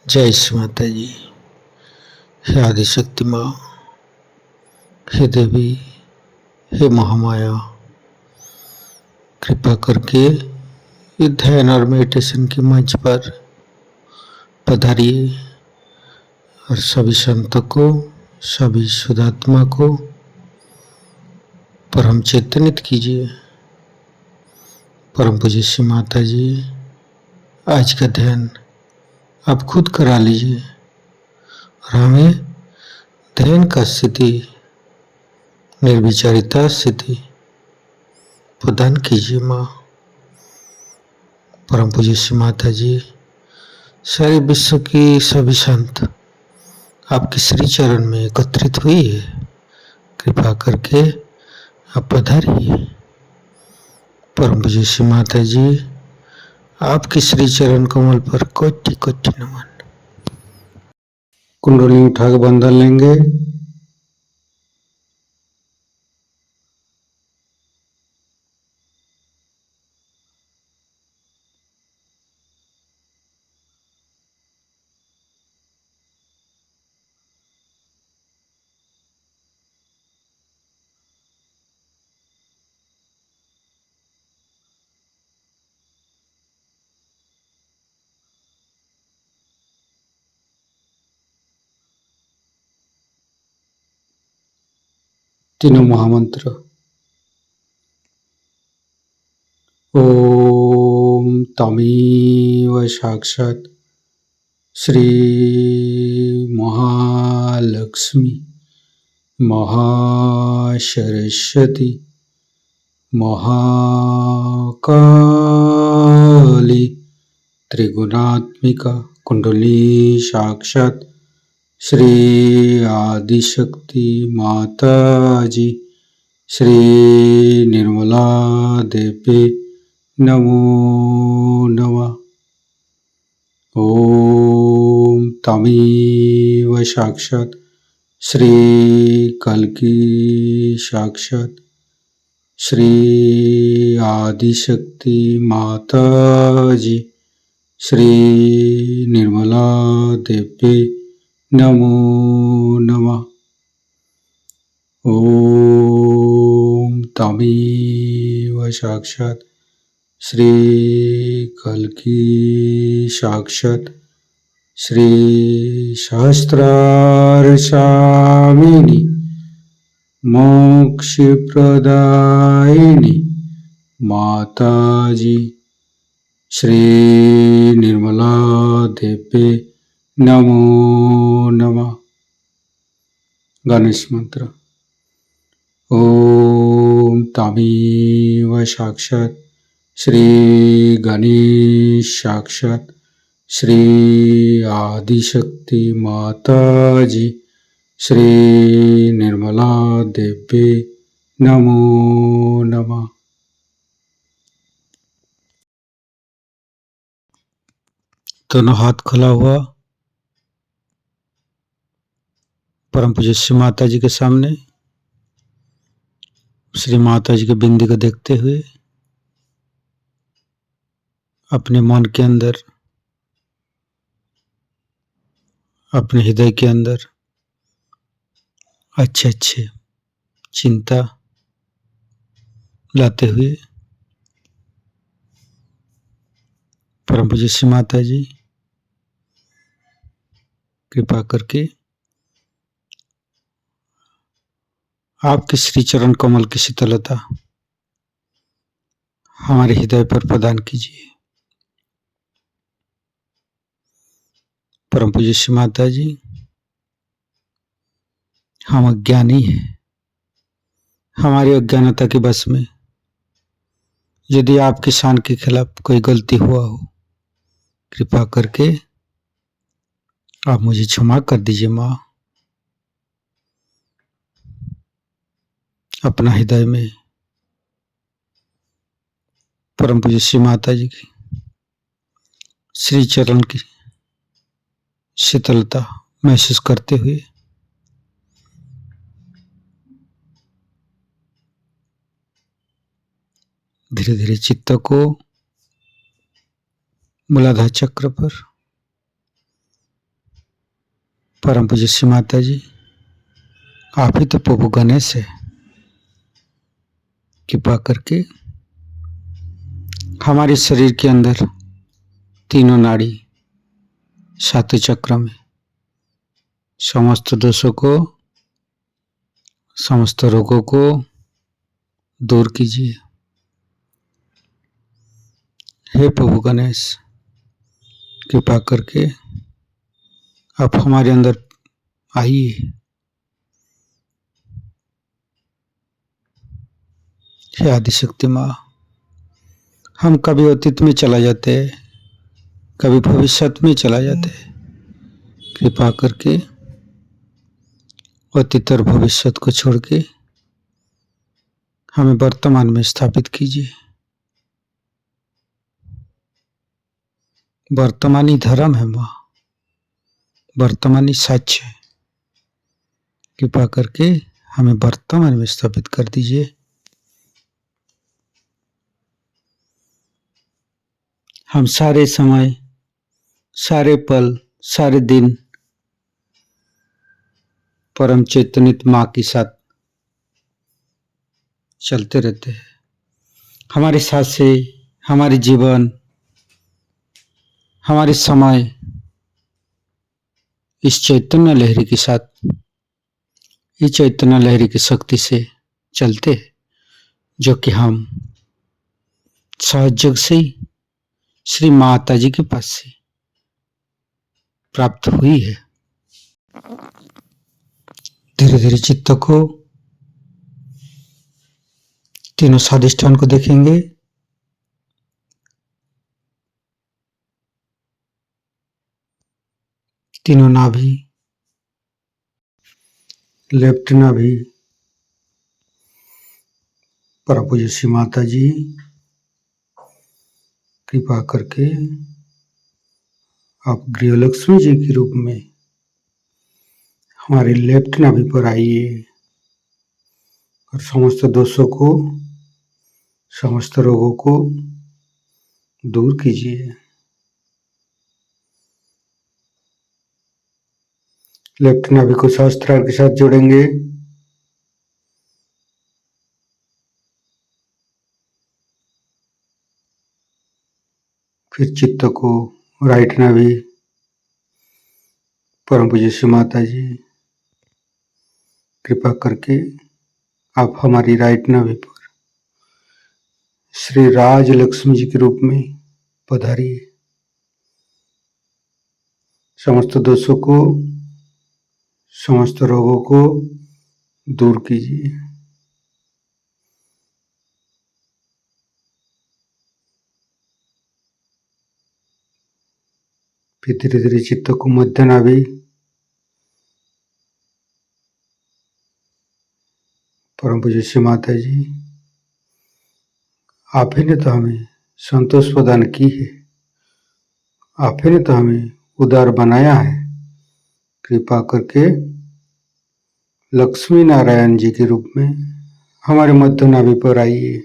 जय श्री माता जी। हे आदिशक्ति माँ, हे देवी, हे महामाया, कृपा करके ये ध्यान और मेडिटेशन के मंच पर पधारिए और सभी संतों को, सभी शुद्धात्मा को परम चेतनित कीजिए। परम पूज्य श्री माता जी, आज का ध्यान आप खुद करा लीजिए और हमें ध्यान का स्थिति, निर्विचारिता स्थिति प्रदान कीजिए माँ। परम पूज्य श्री माता जी, सारे विश्व की सभी संत आपके श्री चरण में एकत्रित हुई है, कृपा करके आप पधारिए। परम पूज्य श्री माता जी, आपके श्री चरण कमल पर कोटि कोटि नमन। कुंडली उठाकर बंधन लेंगे। तीनों महामंत्र। ओम तमेव साक्षात् श्री महालक्ष्मी महासरस्वती महाकाली त्रिगुणात्मिका कुंडली साक्षात् श्री आदिशक्ति माता जी श्री निर्मला देवी नमो नमः। ओम तमेव साक्षात् श्री कल्की साक्षात् श्री आदिशक्ति माता जी श्री निर्मला देवी नमो नमः। ओम तमेव साक्षात् श्री कल्की साक्षात् श्री सहस्रार स्वामिनी मोक्ष प्रदायिनी माता जी श्री निर्मला देवी नमो नमः। गणेश मंत्र। ओम तमेव साक्षात् श्री गणेश साक्षात् श्री आदिशक्ति माता जी श्री निर्मला देवी नमो नमः। दोनों हाथ खुला हुआ परम पूज्य श्री माता जी के सामने, श्री माता जी के बिंदी को देखते हुए अपने मन के अंदर, अपने हृदय के अंदर अच्छे अच्छे चिंता लाते हुए परम पूज्य श्री माता जी कृपा करके आपके श्री चरण कमल की शीतलता हमारे हृदय पर प्रदान कीजिए। परम पूज्य श्री माता जी, हम अज्ञानी हैं, हमारी अज्ञानता के बस में यदि आपके शान के खिलाफ कोई गलती हुआ हो, कृपा करके आप मुझे क्षमा कर दीजिए माँ। अपना हृदय में परम पूज्य श्री माता जी की श्री चरण की शीतलता महसूस करते हुए धीरे धीरे चित्त को मूलाधार चक्र पर परम पूज्य श्री माता जी, आप ही तो प्रभु गणेश है। कृपा करके हमारे शरीर के अंदर तीनों नाड़ी सातों चक्र में समस्त दोषों को, समस्त रोगों को दूर कीजिए। हे प्रभु गणेश, कृपा करके आप हमारे अंदर आइए। हे आदिशक्ति माँ, हम कभी अतीत में चला जाते हैं, कभी भविष्य में चला जाते हैं। कृपा करके अतीत और भविष्य को छोड़ के हमें वर्तमान में स्थापित कीजिए। वर्तमानी धर्म है माँ, वर्तमानी सच है। कृपा करके हमें वर्तमान में स्थापित कर दीजिए। हम सारे समय, सारे पल, सारे दिन परम चैतन्य माँ के साथ चलते रहते हैं। हमारे सांसें, हमारे जीवन, हमारे समय इस चैतन्य लहरी के साथ, इस चैतन्य लहरी की शक्ति से चलते हैं, जो कि हम सहयोग से ही श्री माता जी के पास से प्राप्त हुई है। धीरे धीरे चित्त को, तीनों स्वादिष्ठान को देखेंगे। तीनों नाभि, लेफ्ट नाभि, परम पूज्य श्री माता जी, कृपा करके आप गृहलक्ष्मी जी के रूप में हमारे लेफ्ट नाभि पर आइए और समस्त दोषों को, समस्त रोगों को दूर कीजिए। लेफ्ट नाभि को सहस्त्रार के साथ जोड़ेंगे। फिर चित्त को राइट नाभि, परम पूज्य श्री माता जी, कृपा करके आप हमारी राइट नाभि पर श्री राज लक्ष्मी जी के रूप में पधारिए। समस्त दोषों को, समस्त रोगों को दूर कीजिए। फिर धीरे धीरे चित्त को मध्य नाभि, परम पूज्य श्री माता जी, आप ही ने तो हमें संतोष प्रदान की है, आप ही ने तो हमें उदार बनाया है। कृपा करके लक्ष्मी नारायण जी के रूप में हमारे मध्य नाभि पर आइए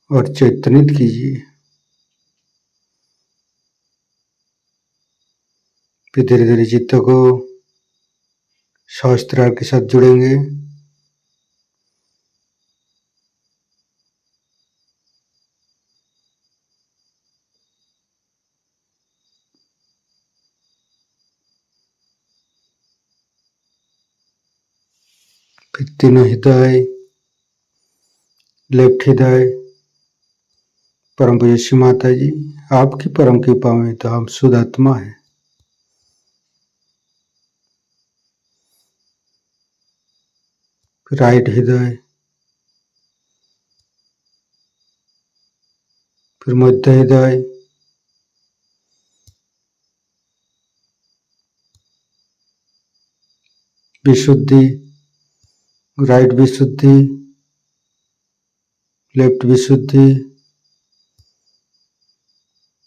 और चैतन्यित कीजिए। फिर धीरे धीरे चित्त को सहस्त्रार के साथ जुड़ेंगे। फिर तीनों हृदय, लेफ्ट हृदय, परम पूज्य श्री माता जी, आपकी परम कृपा में तो हम शुद्ध आत्मा है। फिर राइट हृदय, फिर मध्य हृदय, विशुद्धि, राइट विशुद्धि, लेफ्ट विशुद्धि,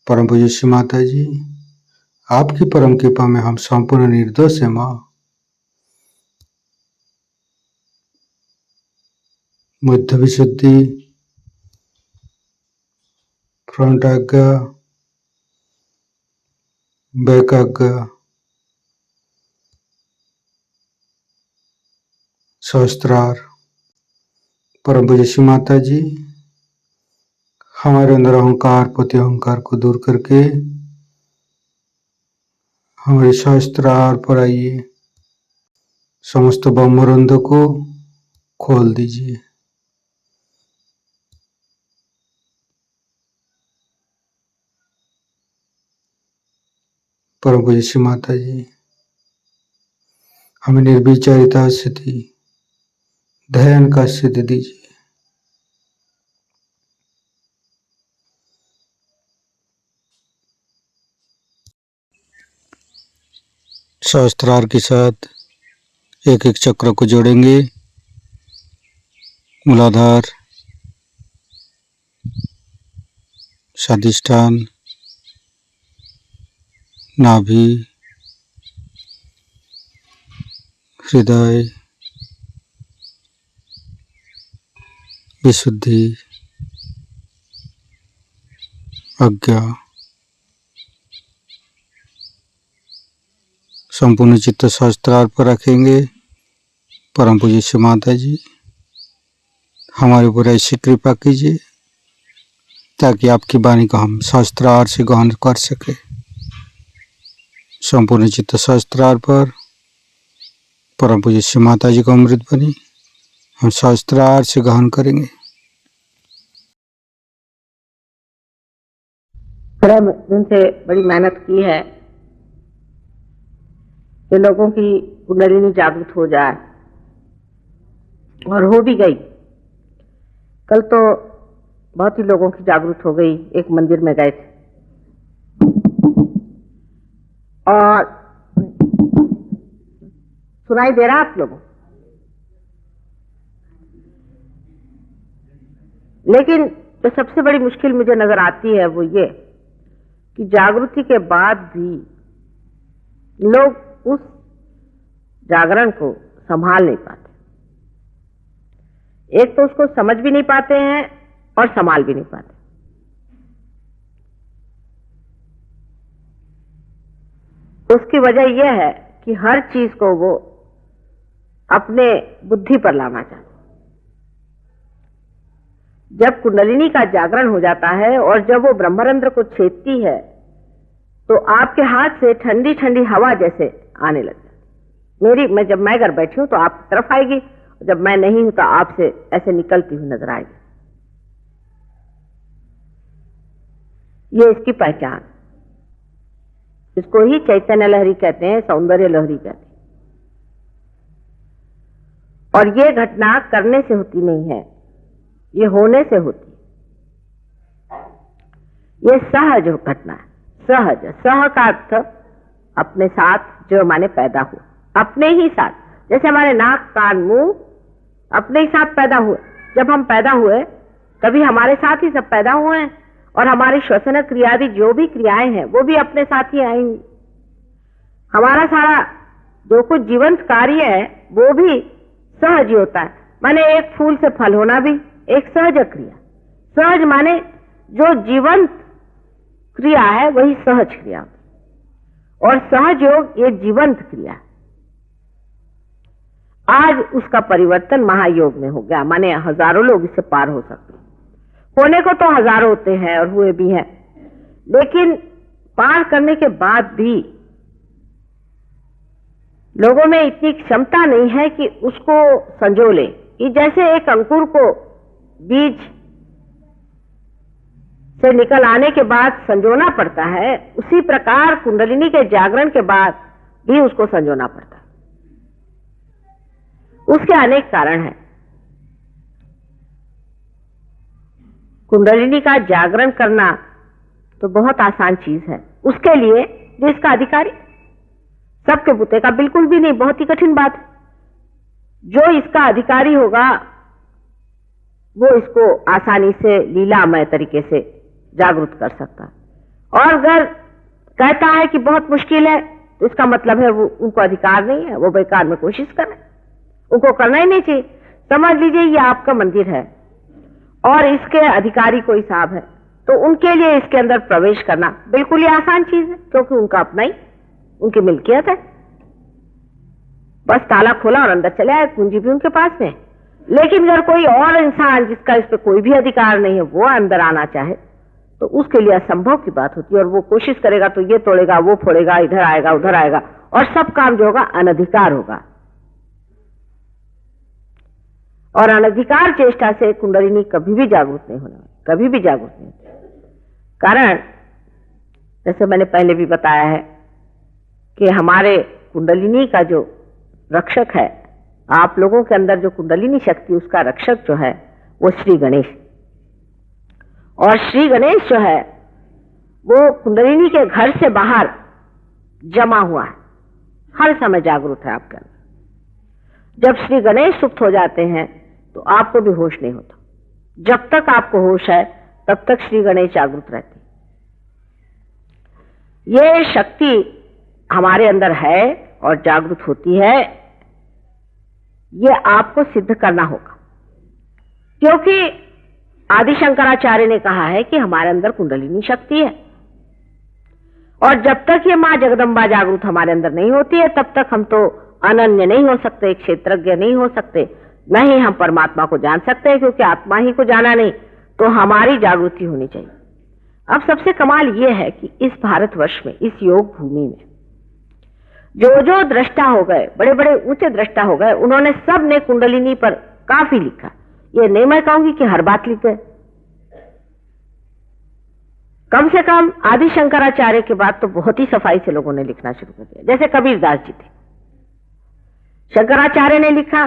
परम पूज्य श्री माता जी, आपकी परम कृपा में हम संपूर्ण निर्दोष है माँ। मध्य विशुद्धि, फ्रंट आज्ञा, बैक आज्ञा, सहस्त्रार। परम पूज्य श्री माता जी, हमारे अंदर अहंकार, पति अहंकार को दूर करके हमारे सहस्त्रार पर आइए, समस्त ब्रह्मरंध को खोल दीजिए। परम पूज्य श्री माता जी, हमें निर्विचारिता स्थिति, ध्यान का सिद्ध दीजिए। सहस्त्रार के साथ एक एक चक्र को जोड़ेंगे। मूलाधार, स्वादिष्ठान, नाभि, हृदय, विशुद्धि, आज्ञा, संपूर्ण चित्त सहस्त्रार पर रखेंगे। परम पूज्य श्री माता जी, हमारे ऊपर ऐसी कृपा कीजिए ताकि आपकी वाणी को हम सहस्त्रार से ग्रहण कर सके। संपूर्ण चित्त सहस्त्रार पर परम पूज्य श्री माता जी को अमृत बनी हम सहस्त्रार से ग्रहण करेंगे। थोड़ा दिन से बड़ी मेहनत की है कि लोगों की कुंडलिनी जागृत हो जाए, और हो भी गई। कल तो बहुत ही लोगों की जागृत हो गई। एक मंदिर में गए थे और सुनाई दे रहा आप लोगों, लेकिन जो सबसे बड़ी मुश्किल मुझे नजर आती है वो ये कि जागृति के बाद भी लोग उस जागरण को संभाल नहीं पाते। एक तो उसको समझ भी नहीं पाते हैं और संभाल भी नहीं पाते। उसकी वजह यह है कि हर चीज को वो अपने बुद्धि पर लाना चाहते। जब कुंडलिनी का जागरण हो जाता है और जब वो ब्रह्मरंध्र को छेदती है तो आपके हाथ से ठंडी ठंडी हवा जैसे आने लग जाती। जब मैं घर बैठी हूं तो आपकी तरफ आएगी, जब मैं नहीं हूं तो आपसे ऐसे निकलती हुई नजर आएगी। ये इसकी पहचान, इसको ही चैतन्य लहरी कहते हैं, सौंदर्य लहरी कहते हैं। और ये घटना करने से होती नहीं है, ये होने से होती है। ये सहज घटना है। सहज, सह का अर्थ अपने साथ, जो माने पैदा हुआ, अपने ही साथ। जैसे हमारे नाक, कान, मुंह अपने ही साथ पैदा हुए। जब हम पैदा हुए तभी हमारे साथ ही सब पैदा हुए हैं, और हमारी श्वसन क्रियादि जो भी क्रियाएं हैं वो भी अपने साथ ही आएंगी। हमारा सारा जो कुछ जीवंत कार्य है वो भी सहज ही होता है। माने एक फूल से फल होना भी एक सहज क्रिया। सहज माने जो जीवंत क्रिया है वही सहज क्रिया, और सहज योग ये जीवंत क्रिया है। आज उसका परिवर्तन महायोग में हो गया। माने हजारों लोग इससे पार हो सकते हैं। होने को तो हजारों होते हैं और हुए भी हैं, लेकिन पार करने के बाद भी लोगों में इतनी क्षमता नहीं है कि उसको संजो ले। कि जैसे एक अंकुर को बीज से निकल आने के बाद संजोना पड़ता है, उसी प्रकार कुंडलिनी के जागरण के बाद भी उसको संजोना पड़ता है। उसके अनेक कारण हैं। कुंडलिनी का जागरण करना तो बहुत आसान चीज है, उसके लिए जो इसका अधिकारी, सबके बुते का बिल्कुल भी नहीं, बहुत ही कठिन बात है। जो इसका अधिकारी होगा वो इसको आसानी से लीलामय तरीके से जागृत कर सकता है। और अगर कहता है कि बहुत मुश्किल है तो इसका मतलब है वो उनको अधिकार नहीं है, वो बेकार में कोशिश कर रहे हैं। उनको करना ही नहीं चाहिए। समझ लीजिए ये आपका मंदिर है और इसके अधिकारी कोई साहब है, तो उनके लिए इसके अंदर प्रवेश करना बिल्कुल ही आसान चीज है, क्योंकि उनका अपना ही, उनकी मिल्कियत है। बस ताला खोला और अंदर चले आए, कुंजी भी उनके पास में। लेकिन अगर कोई और इंसान जिसका इस पे कोई भी अधिकार नहीं है वो अंदर आना चाहे तो उसके लिए असंभव की बात होती है, और वो कोशिश करेगा तो ये तोड़ेगा, वो फोड़ेगा, इधर आएगा, उधर आएगा, और सब काम जो होगा अनधिकार होगा। और अनधिकार चेष्टा से कुंडलिनी कभी भी जागृत नहीं होने वाली, कभी भी जागृत नहीं होती। कारण जैसे मैंने पहले भी बताया है कि हमारे कुंडलिनी का जो रक्षक है, आप लोगों के अंदर जो कुंडलिनी शक्ति, उसका रक्षक जो है वो श्री गणेश। और श्री गणेश जो है वो कुंडलिनी के घर से बाहर जमा हुआ है, हर समय जागरूक है आपके अंदर। जब श्री गणेश सुप्त हो जाते हैं तो आपको भी होश नहीं होता। जब तक आपको होश है तब तक श्री गणेश जागरूक रहते। ये शक्ति हमारे अंदर है और जागृत होती है, ये आपको सिद्ध करना होगा। क्योंकि आदि शंकराचार्य ने कहा है कि हमारे अंदर कुंडलिनी शक्ति है, और जब तक ये मां जगदम्बा जागृत हमारे अंदर नहीं होती है तब तक हम तो अनन्य नहीं हो सकते, क्षेत्रज्ञ नहीं हो सकते, न ही हम परमात्मा को जान सकते हैं, क्योंकि आत्मा ही को जाना नहीं तो हमारी जागृति होनी चाहिए। अब सबसे कमाल ये है कि इस भारतवर्ष में, इस योग भूमि में जो जो दृष्टा हो गए, बड़े बड़े ऊंचे दृष्टा हो गए, उन्होंने सब ने कुंडलिनी पर काफी लिखा। ये नहीं मैं कहूंगी कि हर बात लिख गए, कम से कम आदि शंकराचार्य के बाद तो बहुत ही सफाई से लोगों ने लिखना शुरू कर दिया। जैसे कबीरदास जी थे, शंकराचार्य ने लिखा,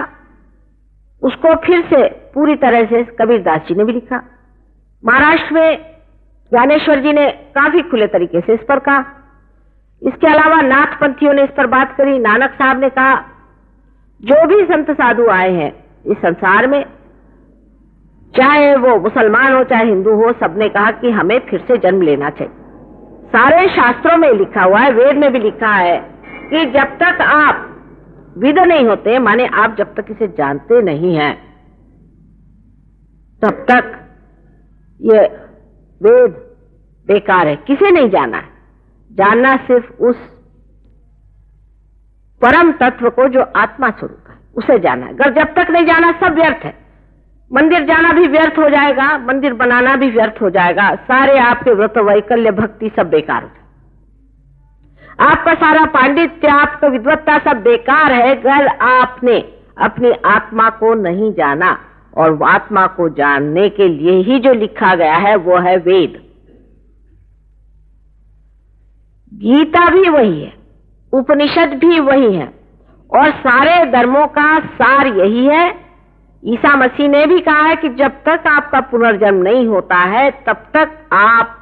उसको फिर से पूरी तरह से कबीरदास जी ने भी लिखा। महाराष्ट्र में ज्ञानेश्वर जी ने काफी खुले तरीके से इस पर कहा। इसके अलावा नाथपंथियों ने इस पर बात करी। नानक साहब ने कहा, जो भी संत साधु आए हैं इस संसार में, चाहे वो मुसलमान हो चाहे हिंदू हो, सबने कहा कि हमें फिर से जन्म लेना चाहिए। सारे शास्त्रों में लिखा हुआ है, वेद में भी लिखा है कि जब तक आप विद नहीं होते, माने आप जब तक इसे जानते नहीं हैं, तब तक ये वेद बेकार है। किसे नहीं जाना है? जानना सिर्फ उस परम तत्व को जो आत्मा स्वरूप है, उसे जाना है। अगर जब तक नहीं जाना, सब व्यर्थ है। मंदिर जाना भी व्यर्थ हो जाएगा, मंदिर बनाना भी व्यर्थ हो जाएगा, सारे आपके व्रत वैकल्य भक्ति सब बेकार हो जाएगा, आपका सारा पांडित्य, आपका विद्वत्ता सब बेकार है अगर आपने अपनी आत्मा को नहीं जाना। और आत्मा को जानने के लिए ही जो लिखा गया है वो है वेद। गीता भी वही है, उपनिषद भी वही है, और सारे धर्मों का सार यही है। ईसा मसीह ने भी कहा है कि जब तक आपका पुनर्जन्म नहीं होता है तब तक आप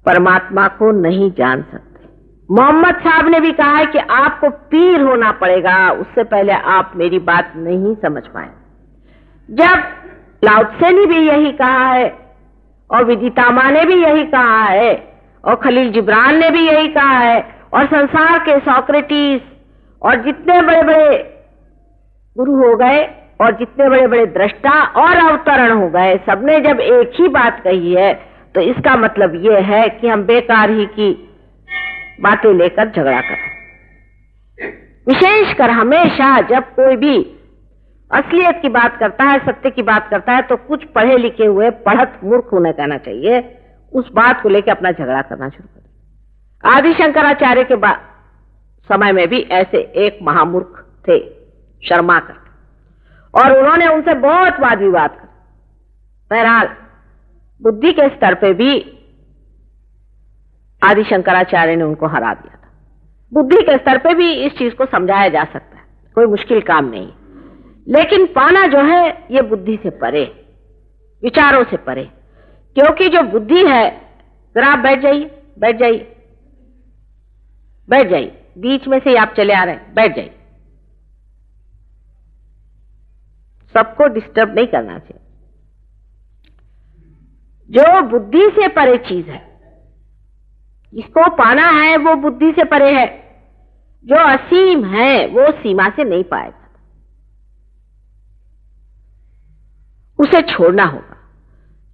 परमात्मा को नहीं जान सकते। मोहम्मद साहब ने भी कहा है कि आपको पीर होना पड़ेगा, उससे पहले आप मेरी बात नहीं समझ पाए। जब लाओ त्से ने भी यही कहा है, और विदिता मां ने भी यही कहा है, और खलील जिब्रान ने भी यही कहा है, और संसार के सोक्रेटिस और जितने बड़े बड़े गुरु हो गए और जितने बड़े बड़े दृष्टा और अवतरण हो गए, सबने जब एक ही बात कही है, तो इसका मतलब यह है कि हम बेकार ही की बातें लेकर झगड़ा करें। विशेषकर हमेशा जब कोई भी असलियत की बात करता है, सत्य की बात करता है, तो कुछ पढ़े लिखे हुए पढ़त मूर्ख उन्हें कहना चाहिए, उस बात को लेकर अपना झगड़ा करना शुरू करें। आदि शंकराचार्य के समय में भी ऐसे एक महामूर्ख थे, शर्मा कर, और उन्होंने उनसे बहुत वाद विवाद कर। बहरहाल बुद्धि के स्तर पे भी आदि शंकराचार्य ने उनको हरा दिया था। बुद्धि के स्तर पे भी इस चीज को समझाया जा सकता है, कोई मुश्किल काम नहीं। लेकिन पाना जो है ये बुद्धि से परे, विचारों से परे, क्योंकि जो बुद्धि है, जरा आप बैठ जाइए, बैठ जाइए, बैठ जाइए, बीच में से आप चले आ रहे हैं, बैठ जाइए। सबको डिस्टर्ब नहीं करना चाहिए। जो बुद्धि से परे चीज है, जिसको पाना है वो बुद्धि से परे है। जो असीम है वो सीमा से नहीं पाएगा, उसे छोड़ना होगा।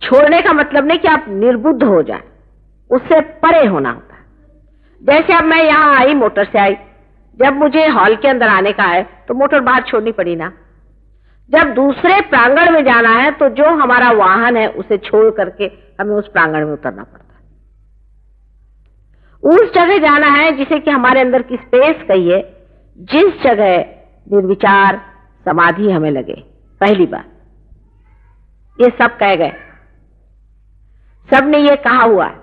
छोड़ने का मतलब नहीं कि आप निर्बुद्ध हो जाए, उससे परे होना होता है। जैसे अब मैं यहां आई, मोटर से आई, जब मुझे हॉल के अंदर आने का है तो मोटर बाहर छोड़नी पड़ी ना। जब दूसरे प्रांगण में जाना है तो जो हमारा वाहन है उसे छोड़ करके हमें उस प्रांगण में उतरना पड़ता है। उस जगह जाना है जिसे कि हमारे अंदर की स्पेस कहिए, जिस जगह निर्विचार समाधि हमें लगे। पहली बात ये सब कह गए, सबने ये कहा हुआ है,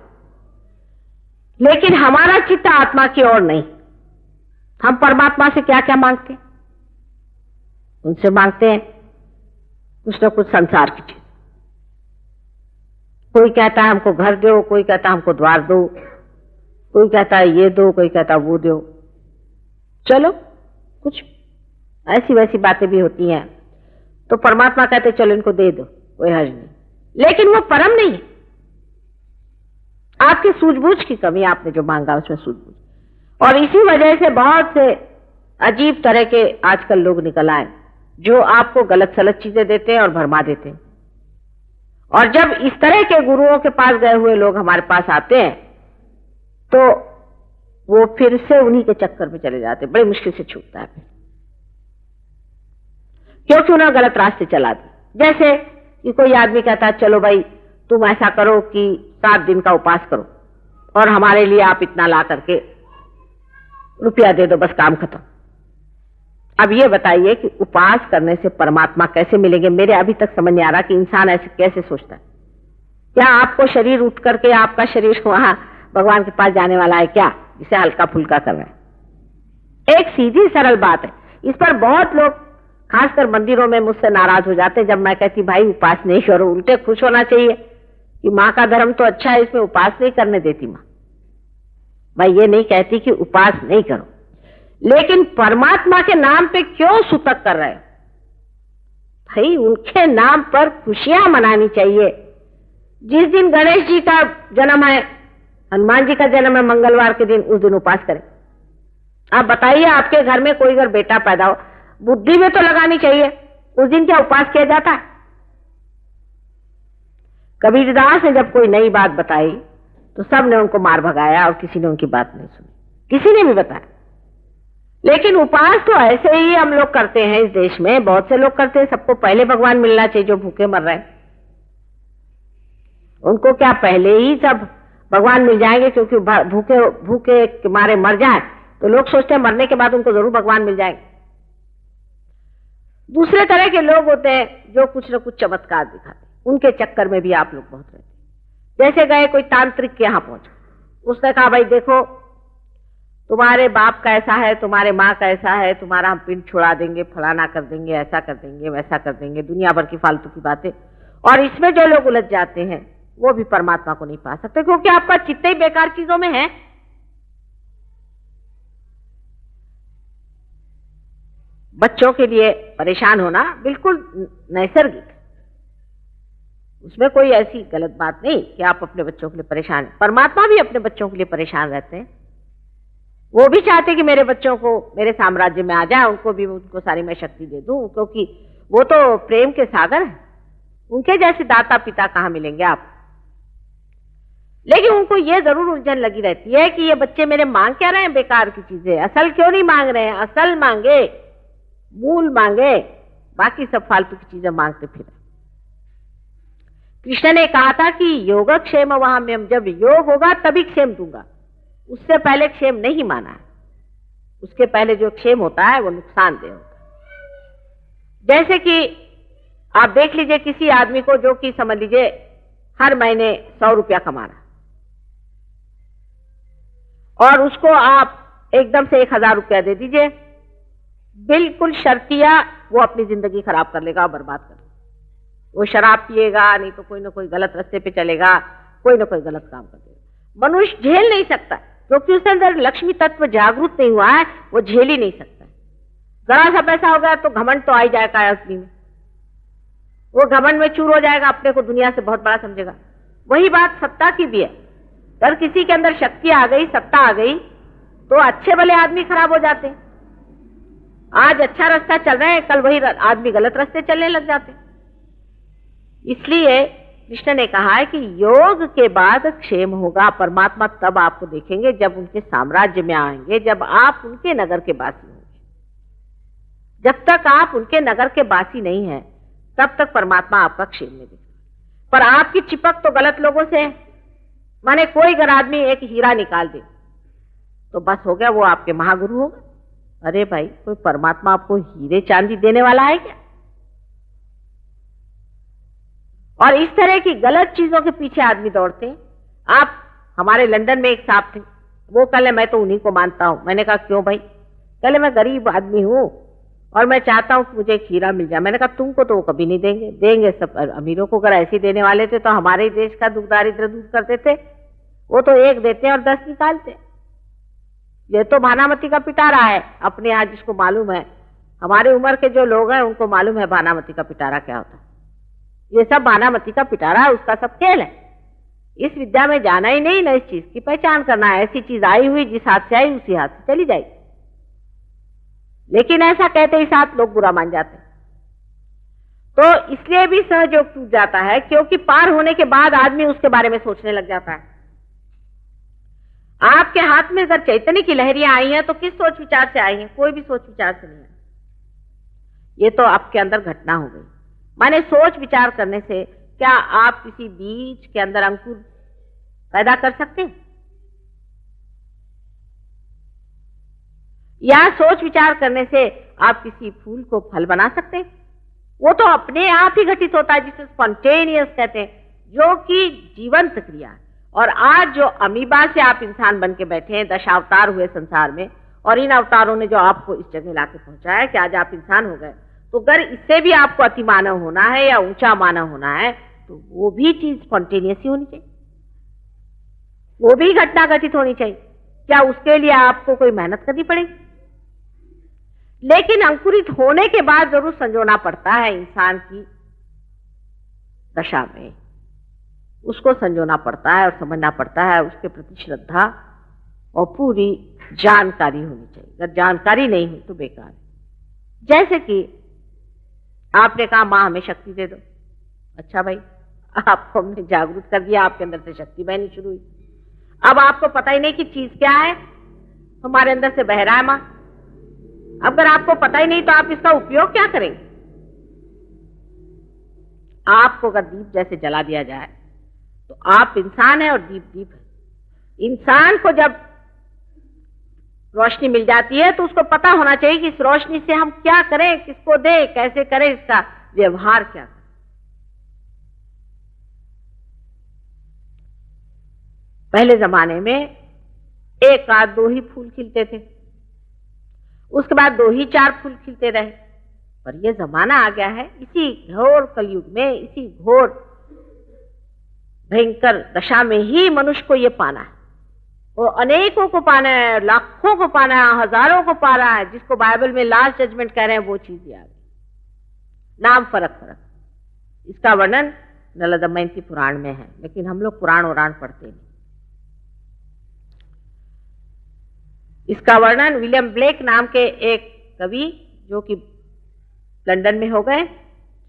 लेकिन हमारा चित्त आत्मा की ओर नहीं। हम परमात्मा से क्या क्या मांगते हैं? उनसे मांगते हैं कुछ न कुछ संसार की चीज। कोई कहता है हमको घर दो, कोई कहता है हमको द्वार दो, कोई कहता है ये दो, कोई कहता है वो दो। चलो कुछ ऐसी वैसी बातें भी होती हैं। तो परमात्मा कहते चलो इनको दे दो, कोई हर्ज नहीं, लेकिन वो परम नहीं है। आपकी सूझबूझ की कमी, आपने जो मांगा उसमें सूझबूझ। और इसी वजह से बहुत से अजीब तरह के आजकल लोग निकल आए जो आपको गलत सलत चीजें देते हैं और भरमा देते हैं। और जब इस तरह के गुरुओं के पास गए हुए लोग हमारे पास आते हैं तो वो फिर से उन्हीं के चक्कर में चले जाते, बड़ी मुश्किल से छूटता है फिर, क्योंकि उन्हें गलत रास्ते चला दी। जैसे कि कोई आदमी कहता है चलो भाई तुम ऐसा करो कि 7 दिन का उपास करो और हमारे लिए आप इतना ला करके रुपया दे दो, बस काम खत्म। अब ये बताइए कि उपास करने से परमात्मा कैसे मिलेंगे? मेरे अभी तक समझ नहीं आ रहा कि इंसान ऐसे कैसे सोचता है। क्या आपको शरीर उठ करके आपका शरीर वहां भगवान के पास जाने वाला है क्या, जिसे हल्का फुल्का कर रहा है? एक सीधी सरल बात है। इस पर बहुत लोग खासकर मंदिरों में मुझसे नाराज हो जाते जब मैं कहती भाई उपास नहीं करो। उल्टे खुश होना चाहिए कि माँ का धर्म तो अच्छा है, इसमें उपास नहीं करने देती माँ। मैं ये नहीं कहती कि उपास नहीं करो, लेकिन परमात्मा के नाम पे क्यों सूतक कर रहे हो? भाई उनके नाम पर खुशियां मनानी चाहिए। जिस दिन गणेश जी का जन्म है, हनुमान जी का जन्म है मंगलवार के दिन, उस दिन उपास करें। आप बताइए आपके घर में कोई अगर बेटा पैदा हो, बुद्धि में तो लगानी चाहिए, उस दिन क्या उपास किया जाता है? कबीरदास ने जब कोई नई बात बताई तो सब ने उनको मार भगाया और किसी ने उनकी बात नहीं सुनी, किसी ने भी बताया। लेकिन उपास तो ऐसे ही हम लोग करते हैं इस देश में, बहुत से लोग करते हैं। सबको पहले भगवान मिलना चाहिए जो भूखे मर रहे हैं। उनको क्या पहले ही सब भगवान मिल जाएंगे? क्योंकि भूखे भूखे के मारे मर जाए तो लोग सोचते हैं मरने के बाद उनको जरूर भगवान मिल जाएंगे। दूसरे तरह के लोग होते हैं जो कुछ न कुछ चमत्कार दिखाते, उनके चक्कर में भी आप लोग बहुत रहते। जैसे गए कोई तांत्रिक के यहां पहुंचे, उसने कहा भाई देखो तुम्हारे बाप का ऐसा है, तुम्हारे माँ का ऐसा है, तुम्हारा हम पिंड छुड़ा देंगे, फलाना कर देंगे, ऐसा कर देंगे, वैसा कर देंगे, दुनिया भर की फालतू की बातें। और इसमें जो लोग उलझ जाते हैं वो भी परमात्मा को नहीं पा सकते, क्योंकि आपका चित्त ही बेकार चीजों में है। बच्चों के लिए परेशान होना बिल्कुल नैसर्गिक, उसमें कोई ऐसी गलत बात नहीं कि आप अपने बच्चों के लिए परेशान। परमात्मा भी अपने बच्चों के लिए परेशान रहते हैं। वो भी चाहते कि मेरे बच्चों को मेरे साम्राज्य में आ जाए, उनको भी उनको सारी मैं शक्ति दे दूं, क्योंकि वो तो प्रेम के सागर हैं। उनके जैसे दाता पिता कहां मिलेंगे आप? लेकिन उनको ये जरूर उलझन लगी रहती है कि ये बच्चे मेरे मांग क्या रहे हैं बेकार की चीजें, असल क्यों नहीं मांग रहे हैं? असल मांगे, मूल मांगे, बाकी सब फालतू की चीजें मांगते फिर। कृष्ण ने कहा था कि योगक्षेम वहाम्यम, जब योग होगा तभी क्षेम दूंगा, उससे पहले क्षेम नहीं माना है। उसके पहले जो क्षेम होता है वो नुकसानदेह होता है। जैसे कि आप देख लीजिए किसी आदमी को जो कि समझ लीजिए हर महीने 100 रुपया कमा रहा, और उसको आप एकदम से 1000 रुपया दे दीजिए, बिल्कुल शर्तिया वो अपनी जिंदगी खराब कर लेगा और बर्बाद कर लेगा। वो शराब पिएगा, नहीं तो कोई ना कोई गलत रास्ते पे चलेगा, कोई ना कोई गलत काम कर देगा। मनुष्य झेल नहीं सकता, क्योंकि उसके अंदर लक्ष्मी तत्व जागरूक नहीं हुआ है, वो झेल ही नहीं सकता। जरा सा पैसा हो गया तो घमंड तो आ ही जाएगा आदमी में, वो घमंड में चूर हो जाएगा, अपने को दुनिया से बहुत बड़ा समझेगा। वही बात सत्ता की भी है। अगर किसी के अंदर शक्ति आ गई, सत्ता आ गई, तो अच्छे भले आदमी खराब हो जाते हैं। आज अच्छा रास्ता चल रहे हैं, कल वही आदमी गलत रास्ते चलने लग जाते हैं। इसलिए कृष्ण ने कहा है कि योग के बाद क्षेम होगा। परमात्मा तब आपको देखेंगे जब उनके साम्राज्य में आएंगे, जब आप उनके नगर के वासी होंगे। जब तक आप उनके नगर के वासी नहीं हैं, तब तक परमात्मा आपका क्षेम नहीं देखेगा। पर आपकी चिपक तो गलत लोगों से है। माने कोई अगर आदमी एक हीरा निकाल दे तो बस हो गया, वो आपके महागुरु होगा। अरे भाई, कोई परमात्मा आपको हीरे चांदी देने वाला है क्या? और इस तरह की गलत चीजों के पीछे आदमी दौड़ते हैं। आप हमारे लंदन में एक साहब थे, वो कल मैं तो उन्हीं को मानता हूं। मैंने कहा क्यों भाई? कल मैं गरीब आदमी हूं और मैं चाहता हूं कि मुझे एक हीरा मिल जाए। मैंने कहा तुमको तो वो कभी नहीं देंगे, देंगे सब अमीरों को। अगर ऐसे देने वाले थे तो हमारे देश का दुख दारिद्र दूर करते थे। वो तो एक देते हैं और 10 निकालते हैं। ये तो भानामती का पिटारा है अपने यहाँ, जिसको मालूम है। हमारी उम्र के जो लोग हैं उनको मालूम है भानामती का पिटारा क्या होता है। ये सब भानामती का पिटारा है, उसका सब खेल है। इस विद्या में जाना ही नहीं, न इस चीज की पहचान करना है। ऐसी चीज आई हुई, जिस हाथ से आई उसी हाथ से चली जाएगी। लेकिन ऐसा कहते ही साथ लोग बुरा मान जाते हैं। तो इसलिए भी सहयोग टूट जाता है, क्योंकि पार होने के बाद आदमी उसके बारे में सोचने लग जाता है। आपके हाथ में अगर चैतन्य की लहरियां आई हैं तो किस सोच विचार से आई हैं? कोई भी सोच विचार से नहीं आई। ये तो आपके अंदर घटना हो गई। माने सोच विचार करने से क्या आप किसी बीज के अंदर अंकुर पैदा कर सकते हैं? या सोच विचार करने से आप किसी फूल को फल बना सकते हैं? वो तो अपने आप ही घटित होता है, जिसे स्पॉन्टेनियस कहते हैं, जो कि जीवंत क्रिया है। और आज जो अमीबा से आप इंसान बन के बैठे हैं, 10 अवतार हुए संसार में, और इन अवतारों ने जो आपको इस जगह लाके पहुंचाया है कि आज आप इंसान हो गए। तो अगर इससे भी आपको अति मानव होना है या ऊंचा मानव होना है, तो वो भी चीज स्पॉन्टेनियस ही होनी चाहिए, वो भी घटना घटित होनी चाहिए। क्या उसके लिए आपको कोई मेहनत करनी पड़ेगी? लेकिन अंकुरित होने के बाद जरूर संजोना पड़ता है इंसान की दशा में, उसको संजोना पड़ता है और समझना पड़ता है। उसके प्रति श्रद्धा और पूरी जानकारी होनी चाहिए। अगर जानकारी नहीं हुई तो बेकार है। जैसे कि आपने कहा मां हमें शक्ति दे दो। अच्छा भाई, आपको हमने जागरूक कर दिया, आपके अंदर से शक्ति बहनी शुरू हुई। अब आपको पता ही नहीं कि चीज क्या है, हमारे अंदर से बह रहा है मां। अगर आपको पता ही नहीं तो आप इसका उपयोग क्या करेंगे? आपको अगर दीप जैसे जला दिया जाए तो आप इंसान है और दीप दीप है। इंसान को जब रोशनी मिल जाती है तो उसको पता होना चाहिए कि इस रोशनी से हम क्या करें, किसको दें, कैसे करें, इसका व्यवहार क्या करें। पहले जमाने में एक आध दो ही फूल खिलते थे, उसके बाद 2 ही 4 फूल खिलते रहे। पर यह जमाना आ गया है, इसी घोर कलयुग में, इसी घोर भयंकर दशा में ही मनुष्य को यह पाना है। वो अनेकों को पाना है, लाखों को पाना है, हजारों को पा रहा है। जिसको बाइबल में लास्ट जजमेंट कह रहे हैं, वो चीज आ गई। नाम फर्क फर्क, इसका वर्णन नल दमयंती पुराण में है, लेकिन हम लोग पुराण वराण पढ़ते नहीं। इसका वर्णन विलियम ब्लेक नाम के एक कवि, जो कि लंदन में हो गए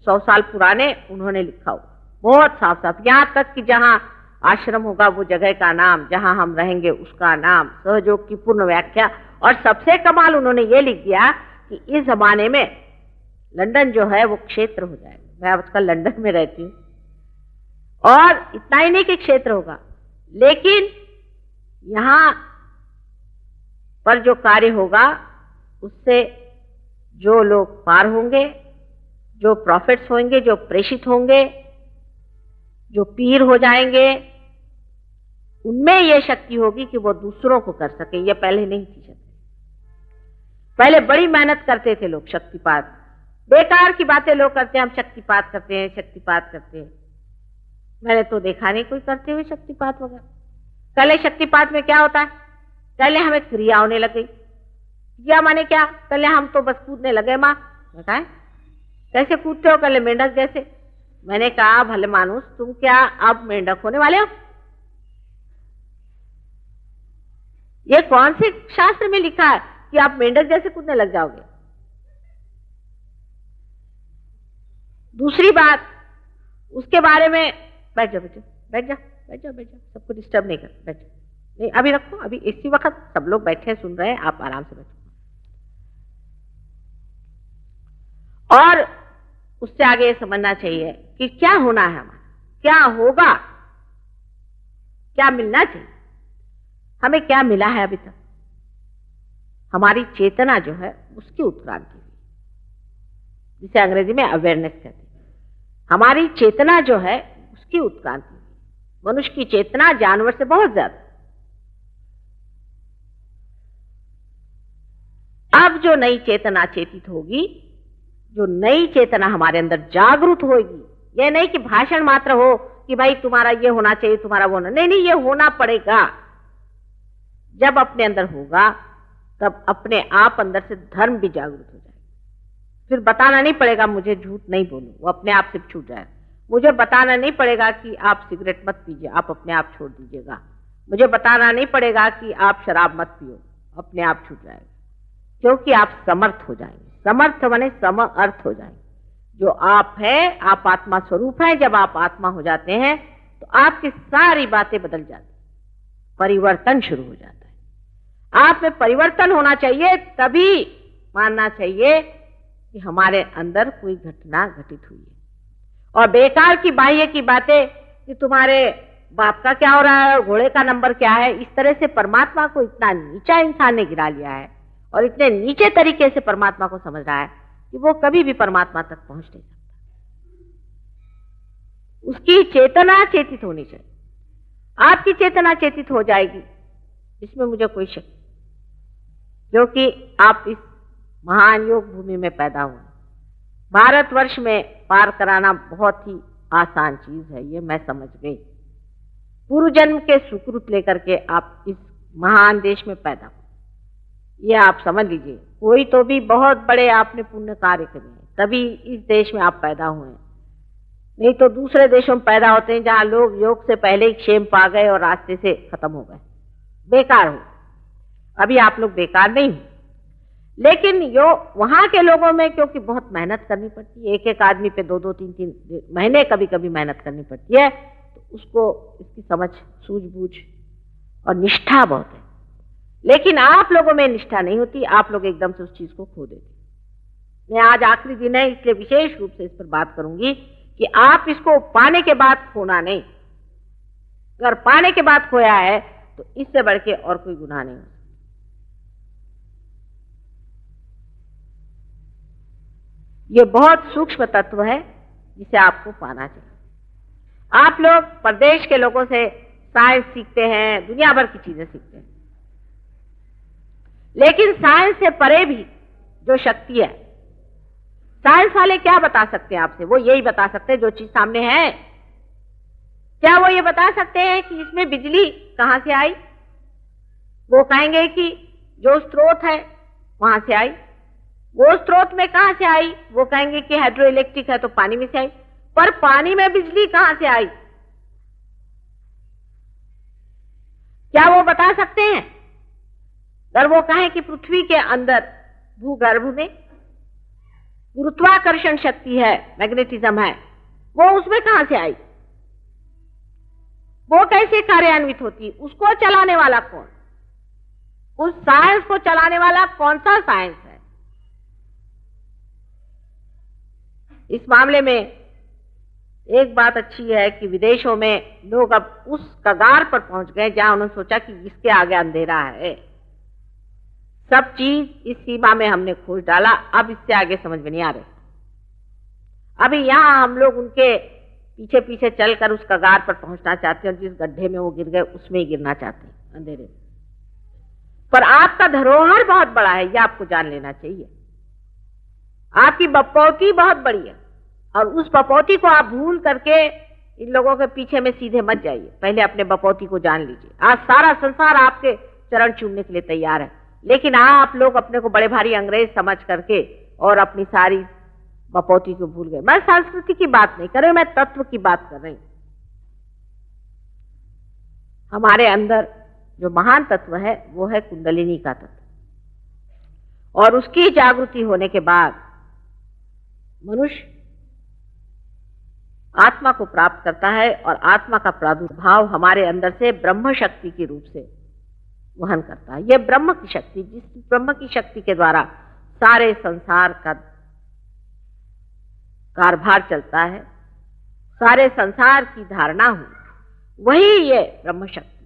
100 साल पुराने, उन्होंने लिखा हो बहुत साफ साफ। यहां तक कि जहां आश्रम होगा वो जगह का नाम, जहां हम रहेंगे उसका नाम, सहयोग की पूर्ण व्याख्या। और सबसे कमाल उन्होंने ये लिख दिया कि इस जमाने में लंदन जो है वो क्षेत्र हो जाएगा। मैं आजकल लंदन में रहती हूँ, और इतना ही नहीं कि क्षेत्र होगा, लेकिन यहां पर जो कार्य होगा उससे जो लोग पार होंगे, जो प्रॉफिट्स होंगे, जो प्रेषित होंगे, जो पीर हो जाएंगे, उनमें यह शक्ति होगी कि वो दूसरों को कर सके। ये पहले नहीं थी शक्ति। पहले बड़ी मेहनत करते थे लोग, शक्तिपात, बेकार की बातें लोग करते हैं। हम शक्तिपात करते हैं, शक्तिपात करते हैं। मैंने तो देखा नहीं कोई करते हुए शक्तिपात वगैरह। पहले शक्तिपात में क्या होता है? पहले हमें क्रिया होने लग गई। क्रिया माने क्या? पहले हम तो बस कूदने लगे। माँ बताए कैसे कूदते हो? पहले मेंढक जैसे। मैंने कहा भले मानुस, तुम क्या अब मेंढक होने वाले हो? ये कौन से शास्त्र में लिखा है कि आप मेंढक जैसे कूदने लग जाओगे? दूसरी बात, उसके बारे में बैठ जाओ, बैठ जाओ, बैठ जाओ, बैठ जाओ, बैठ जाओ, सबको डिस्टर्ब नहीं कर, बैठ जाओ। नहीं अभी रखो, अभी इसी वक्त सब लोग बैठे सुन रहे हैं, आप आराम से बैठो। और उससे आगे ये समझना चाहिए कि क्या होना है हमारा, क्या होगा, क्या मिलना चाहिए। हमें क्या मिला है अभी तक? हमारी चेतना जो है उसकी उत्क्रांति हुई, जिसे अंग्रेजी में अवेयरनेस कहते हैं। हमारी चेतना जो है उसकी उत्क्रांति हुई। मनुष्य की चेतना जानवर से बहुत ज्यादा। अब जो नई चेतना चेतित होगी, जो नई चेतना हमारे अंदर जागृत होगी, यह नहीं कि भाषण मात्र हो कि भाई तुम्हारा ये होना चाहिए, तुम्हारा वो होना, नहीं, ये होना पड़ेगा। जब अपने अंदर होगा तब अपने आप अंदर से धर्म भी जागृत हो जाएगा। फिर बताना नहीं पड़ेगा मुझे झूठ नहीं बोलूं, वो अपने आप से छूट जाएगा। मुझे बताना नहीं पड़ेगा कि आप सिगरेट मत पीजिए, आप अपने आप छोड़ दीजिएगा। मुझे बताना नहीं पड़ेगा कि आप शराब मत पियो, अपने आप छूट जाएगा, क्योंकि आप समर्थ हो जाएंगे। समर्थ माने सम अर्थ हो जाएंगे। जो आप है, आप आत्मा स्वरूप है। जब आप आत्मा हो जाते हैं तो आपकी सारी बातें बदल जाती, परिवर्तन शुरू हो जाता है। आप में परिवर्तन होना चाहिए, तभी मानना चाहिए कि हमारे अंदर कोई घटना घटित हुई है। और बेकार की बाह्य की बातें कि तुम्हारे बाप का क्या हो रहा है, घोड़े का नंबर क्या है, इस तरह से परमात्मा को इतना नीचा इंसान ने गिरा लिया है और इतने नीचे तरीके से परमात्मा को समझ रहा है कि वो कभी भी परमात्मा तक पहुंच नहीं सकता। उसकी चेतना चेतित होनी चाहिए। आपकी चेतना चेतित हो जाएगी, इसमें मुझे कोई शक नहीं, क्योंकि आप इस महान योग भूमि में पैदा हुए। भारतवर्ष में पार कराना बहुत ही आसान चीज है, ये मैं समझ गई। पूर्व जन्म के सुकृत लेकर के आप इस महान देश में पैदा हुए, ये आप समझ लीजिए। कोई तो भी बहुत बड़े आपने पुण्य कार्य करे हैं, तभी इस देश में आप पैदा हुए हैं। नहीं तो दूसरे देशों में पैदा होते हैं जहां लोग योग से पहले ही क्षेम पा गए और रास्ते से खत्म हो गए, बेकार हो। अभी आप लोग बेकार नहीं हो, लेकिन वहां के लोगों में क्योंकि बहुत मेहनत करनी पड़ती है, एक एक आदमी पे 2-2, 3-3 महीने कभी कभी मेहनत करनी पड़ती है, तो उसको इसकी समझ, सूझबूझ और निष्ठा बहुत है। लेकिन आप लोगों में निष्ठा नहीं होती, आप लोग एकदम से उस चीज को खो देते। मैं आज आखिरी दिन है, इसलिए विशेष रूप से इस पर बात करूंगी कि आप इसको पाने के बाद खोना नहीं। अगर पाने के बाद खोया है तो इससे बढ़ के और कोई गुनाह नहीं हो। ये बहुत सूक्ष्म तत्व है जिसे आपको पाना चाहिए। आप लोग प्रदेश के लोगों से साइंस सीखते हैं, दुनिया भर की चीजें सीखते हैं, लेकिन साइंस से परे भी जो शक्ति है, साइंस वाले क्या बता सकते हैं आपसे? वो यही बता सकते हैं जो चीज सामने है। क्या वो ये बता सकते हैं कि इसमें बिजली कहां से आई? वो कहेंगे कि जो स्रोत है वहां से आई। वो स्रोत में कहां से आई? वो कहेंगे कि हाइड्रो इलेक्ट्रिक है तो पानी में से आई। पर पानी में बिजली कहां से आई, क्या वो बता सकते हैं? अगर वो कहें कि पृथ्वी के अंदर भूगर्भ में गुरुत्वाकर्षण शक्ति है, मैग्नेटिज्म है, वो उसमें कहां से आई? वो कैसे कार्यान्वित होती? उसको चलाने वाला कौन? उस साइंस को चलाने वाला कौन सा साइंस है? इस मामले में एक बात अच्छी है कि विदेशों में लोग अब उस कगार पर पहुंच गए जहां उन्होंने सोचा कि इसके आगे अंधेरा है। सब चीज इस सीमा में हमने खोज डाला, अब इससे आगे समझ में नहीं आ रहे। अभी यहां हम लोग उनके पीछे पीछे चलकर उस कगार पर पहुंचना चाहते हैं और जिस गड्ढे में वो गिर गए उसमें ही गिरना चाहते हैं, अंधेरे में। पर आपका धरोहर बहुत बड़ा है, यह आपको जान लेना चाहिए। आपकी बपौती बहुत बड़ी है और उस बपौती को आप भूल करके इन लोगों के पीछे में सीधे मत जाइए। पहले अपने बपौती को जान लीजिए। आज सारा संसार आपके चरण चूमने के लिए तैयार है, लेकिन आप लोग अपने को बड़े भारी अंग्रेज समझ करके और अपनी सारी बपौती को भूल गए। मैं संस्कृति की बात नहीं कर रही, मैं तत्व की बात कर रही हूं। हमारे अंदर जो महान तत्व है वो है कुंडलिनी का तत्व, और उसकी जागृति होने के बाद मनुष्य आत्मा को प्राप्त करता है और आत्मा का प्रादुर्भाव हमारे अंदर से ब्रह्म शक्ति के रूप से वहन करता है। यह ब्रह्म की शक्ति, जिस ब्रह्म की शक्ति के द्वारा सारे संसार का कारभार चलता है, सारे संसार की धारणा हुई, वही ये ब्रह्म शक्ति।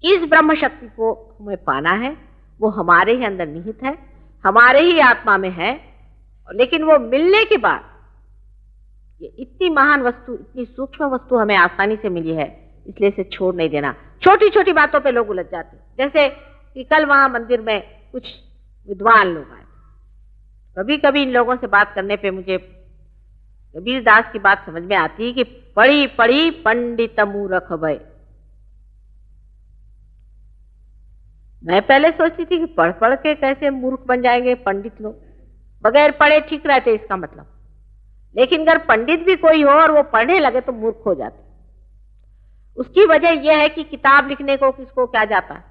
इस ब्रह्म शक्ति को हमें पाना है, वो हमारे ही अंदर निहित है, हमारे ही आत्मा में है। लेकिन वो मिलने के बाद ये इतनी महान वस्तु, इतनी सूक्ष्म वस्तु हमें आसानी से मिली है, इसलिए इसे छोड़ नहीं देना। छोटी छोटी बातों पे लोग उलझ जाते हैं, जैसे कि कल वहां मंदिर में कुछ विद्वान लोग आए। कभी कभी इन लोगों से बात करने पे मुझे कबीरदास की बात समझ में आती है कि पढ़ी पढ़ी पंडित मूर्ख भय। मैं पहले सोचती थी कि पढ़ पढ़ के कैसे मूर्ख बन जाएंगे पंडित लोग, बगैर पढ़े ठीक रहते इसका मतलब। लेकिन अगर पंडित भी कोई हो और वो पढ़ने लगे तो मूर्ख हो जाते। उसकी वजह यह है कि किताब लिखने को किसको क्या जाता है,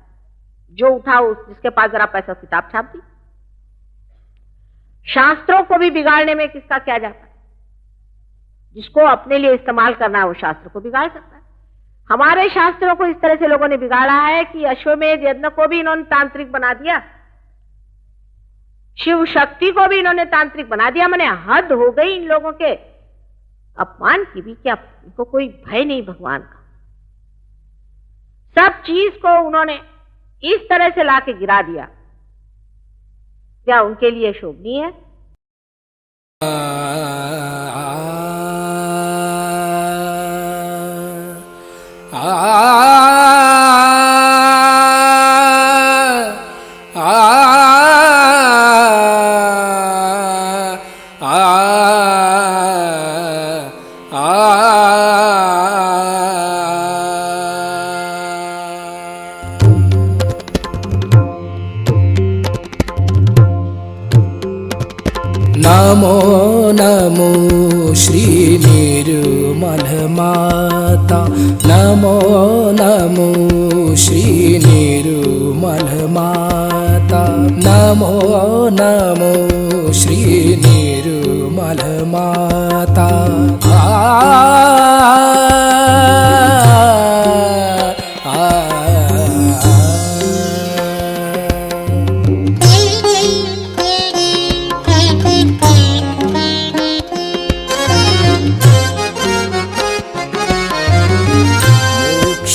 जो उठा जिसके पास जरा पैसा किताब छाप दी। शास्त्रों को भी बिगाड़ने में किसका क्या जाता है, जिसको अपने लिए इस्तेमाल करना है वो शास्त्र को बिगाड़ सकता है। हमारे शास्त्रों को इस तरह से लोगों ने बिगाड़ा है कि अश्वमेध यज्ञ को भी इन्होंने तांत्रिक बना दिया, शिव शक्ति को भी इन्होंने तांत्रिक बना दिया। मैंने हद हो गई इन लोगों के अपमान की भी, क्या इनको कोई भय नहीं भगवान का। सब चीज को उन्होंने इस तरह से लाके गिरा दिया, क्या उनके लिए शोभनीय है? नमो नमो श्री निर्मल माता, नमो नमो श्री निर्मल माता, नमो नमो श्री निर्मल माता।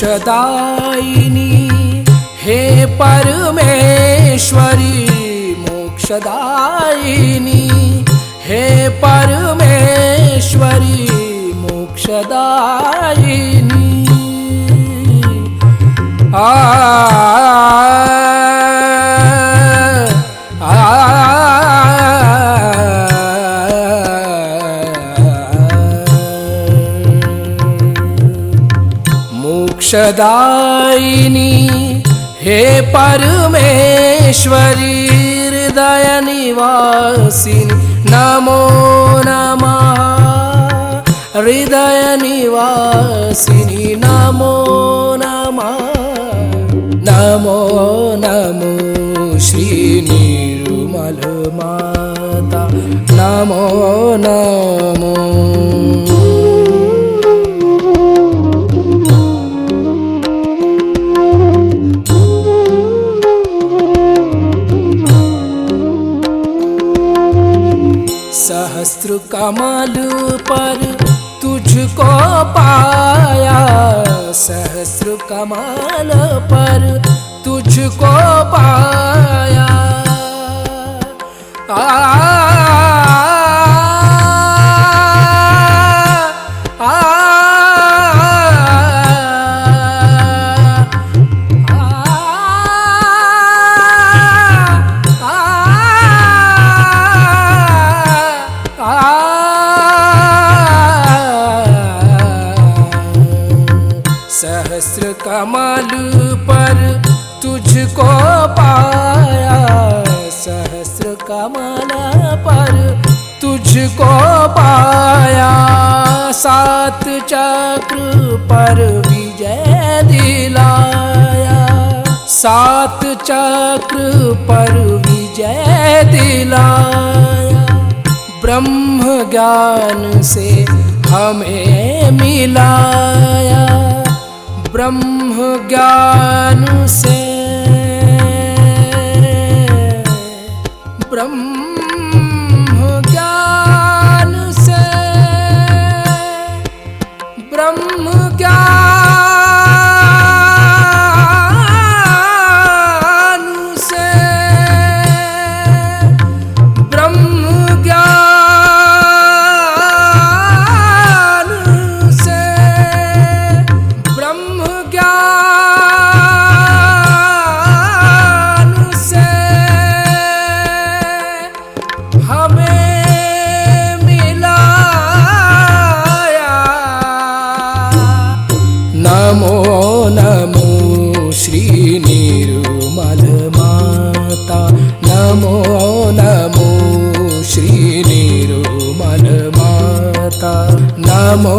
मोक्षदायिनी हे परमेश्वरी, मोक्षदायिनी हे परमेश्वरी, मोक्षदायिनी। मोक्षदायिनी हे परमेश्वरी, हृदय निवासिनी नमो नमः, हृदय निवासिनी नमो नमः, नमो नमो श्री निर्मल माता, नमो नमो। सहस्त्र कमल पर तुझको पाया, सहस्त्र कमल पर तुझको पाया। सहस्र कमल पर तुझको पाया, सहस्र कमल पर तुझको पाया। सात चक्र पर विजय दिलाया, सात चक्र पर विजय दिलाया। ब्रह्म ज्ञान से हमें मिलाया ब्रह्म ज्ञान से, ब्रह्म ज्ञान से, ब्रह्म ज्ञान से, ब्रह्म ज्ञान से, ब्रह्म ज्ञान से हमें मिलाया। नमो नमो श्री निर्मल माता, नमो नमो श्री निर्मल माता, नमो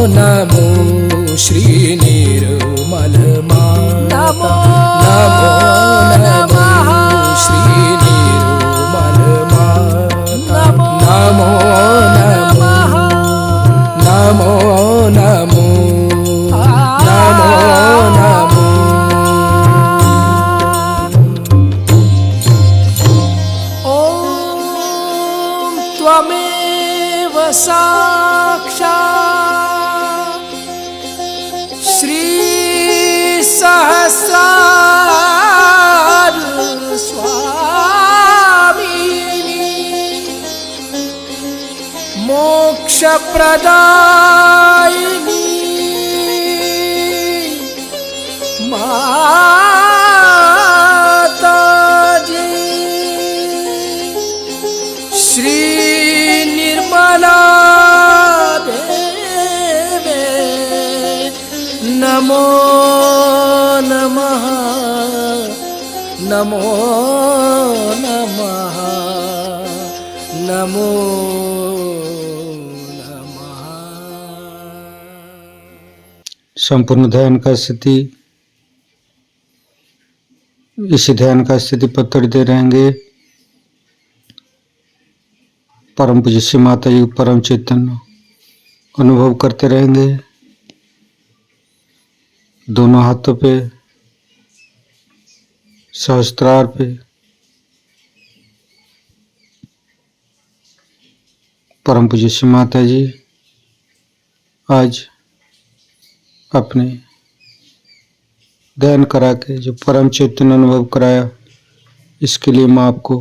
नमो श्री निर्मल माता, नमो नमो श्री निर्मल माता, नमो नमो, नमो नमो, नमो नमो। ॐ त्वमेव साक्षात् श्री सहस्रार स्वामिनी मोक्ष प्रदायिनी माताजी श्री निर्मला देवे नमो नमः, नमो नमः, नमो नमः। संपूर्ण ध्यान का स्थिति, इसी ध्यान का स्थिति पत्थर दे रहेंगे। परम पूज्य श्री माता जी परम चैतन्य अनुभव करते रहेंगे। दोनों हाथों पे, सहस्त्रार पे परम पूज्य श्री माता जी आज अपने ध्यान करा के जो परम चैतन्य अनुभव कराया, इसके लिए मैं आपको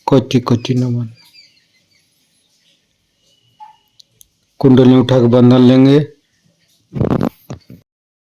कोटि कोटि नमन। कुंडली उठा के बंधन लेंगे।